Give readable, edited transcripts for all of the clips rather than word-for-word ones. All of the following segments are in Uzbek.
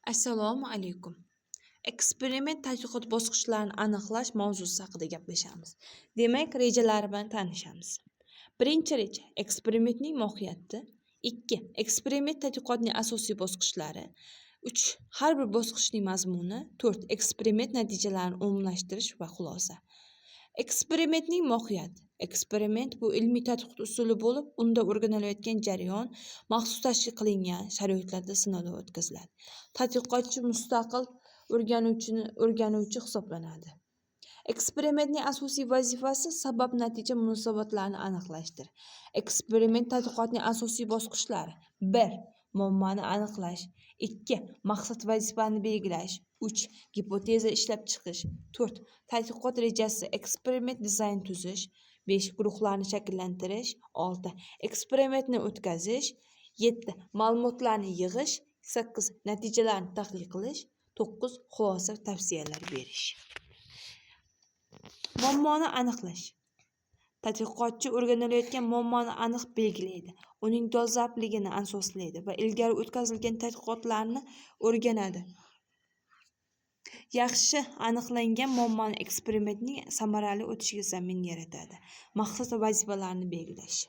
Assalomu alaykum. Eksperiment tadqiqot bosqichlarini aniqlash mavzusi haqida gaplashamiz. Demak, rejalar bilan tanishamiz. Birinchi reja eksperimentning mohiyati. 2. Eksperiment tadqiqotning asosiy bosqichlari. 3. Har bir bosqichning mazmuni. 4. Eksperiment natijalarini umumlashtirish va xulosa. Eksperimentning mohiyati. Eksperiment bu ilmiy tadqiqot usuli bo'lib, unda o'rganilayotgan jarayon maxsus tashkil qilingan sharoitlarda sinovdan o'tkaziladi. Tadqiqotchi mustaqil o'rganuvchi hisoblanadi. Eksperimentning asosiy vazifasi sabab natija munosabatlarini aniqlashdir. Eksperiment tadqiqotning asosiy bosqichlari. 1. Muammoni aniqlash. 2. Maqsad vazifani belgilash. 3. Gipoteza ishlab chiqish. 4. Tadqiqot rejasi, eksperiment dizayn tuzish. 5. Guruhlarni shakllantirish. 6. Eksperimentni o'tkazish. 7. Ma'lumotlarni yig'ish. 8. Natijalarni tahlil qilish. 9. Xulosa tavsiyalar berish. Muammoni aniqlash. Tadqiqotchi o'rganilayotgan muammoni aniq belgilaydi, uning dolzarbligini asoslaydi va ilgari o'tkazilgan tadqiqotlarni o'rganadi. Yaxshi aniqlangan muammoni eksperimentning samarali o'tishiga zamin yaratadi. Maqsad va vazifalarni belgilash.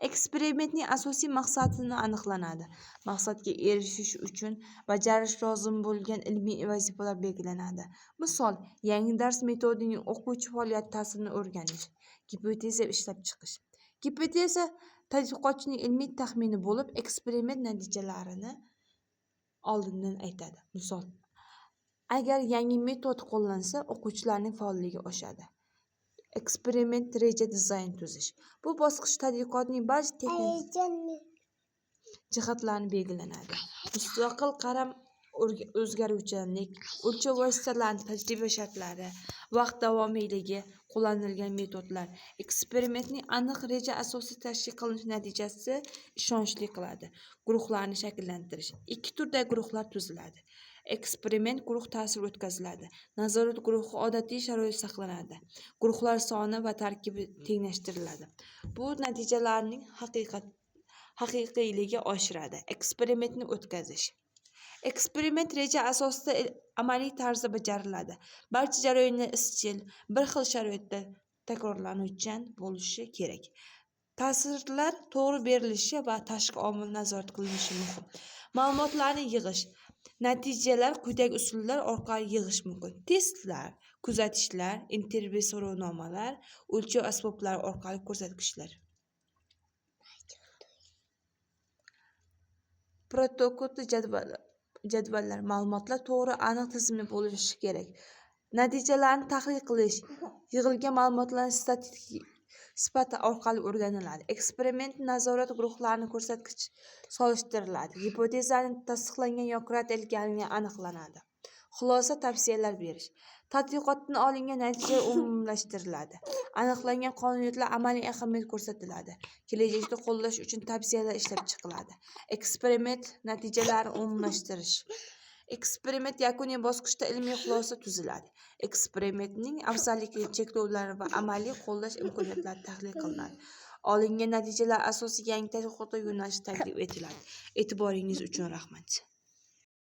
Eksperimentning asosiy maqsadini aniqlanadi. Maqsadga erishish uchun bajarish lozim bo'lgan ilmiy vazifalar belgilanadi. Misol, yangi dars metodining o'quvchi faoliyati ta'sirini o'rganish. Gipoteza ishlab chiqish. Gipoteza tadqiqotchining ilmiy taxmini bo'lib, eksperiment natijalarini oldindan aytadi. Misol, agar yangi metod qo'llansa, o'quvchilarning faolligi oshadi. Eksperiment reja dizayn tuzish. Bu bosqich tadqiqotning barcha texnik jihatlarini belgilanadi. Mustaqil qaram, o'zgaruvchanlik, o'lchov vositalarini tajriba shartlari, vaqt davomiyligi, qo'llanilgan metodlar. Eksperimentning aniq reja asosiy tashkil qilinish natijasi ishonchli qiladi. Guruhlarni shakllantirish. 2 turda guruhlar tuziladi. Eksperiment guruh ta'siri o'tkaziladi. Nazorat guruhi odatiy sharoit saqlanadi. Guruhlar soni va tarkibi tenglashtiriladi. Bu natijalarning haqiqiyligi oshiradi. Eksperimentni o'tkazish. Eksperiment reja asosida amaliy tarzda bajariladi. Barcha jarayonlar izchil, bir xil sharoitda takrorlanuvchan bo'lishi kerak. Ta'sirlar to'g'ri berilishi va tashqi omil nazorat qilinishi muhim. Ma'lumotlarni yig'ish. Natijalar quyidagi usullar orqali yig'ish mumkin. Testlar, kuzatishlar, intervyu so'rovnomalar, o'lchov asboblari orqali ko'rsatkichlar. Protokol jadvallar, ma'lumotlar to'g'ri, aniq tizimli bo'lishi kerak. Natijalarni tahlil qilish, yig'ilgan ma'lumotlar statistik sifati orqali o'rganiladi. Eksperiment nazorat guruhlarini ko'rsatkich solishtiriladi. Gipotezaning tasdiqlangan yoki rad etilgani aniqlanadi. Xulosa tavsiyalar berish. Tadqiqotdan olingan natija umumlashtiriladi. Aniqlangan qonuniyatlar amaliy ahamiyat ko'rsatiladi. Kelajakda qo'llash uchun tavsiyalar ishlab chiqiladi. Eksperiment natijalarini umumlashtirish. Eksperiment yakuniy bosqichda ilmiy xulosa tuziladi. Eksperimentning afzalliklari, cheklovlari va amaliy qo'llash imkoniyatlari tahlil qilinadi. Olingan natijalar asosiy yangi tadqiqot yo'nalishi taklif etiladi. E'tiboringiz uchun rahmat.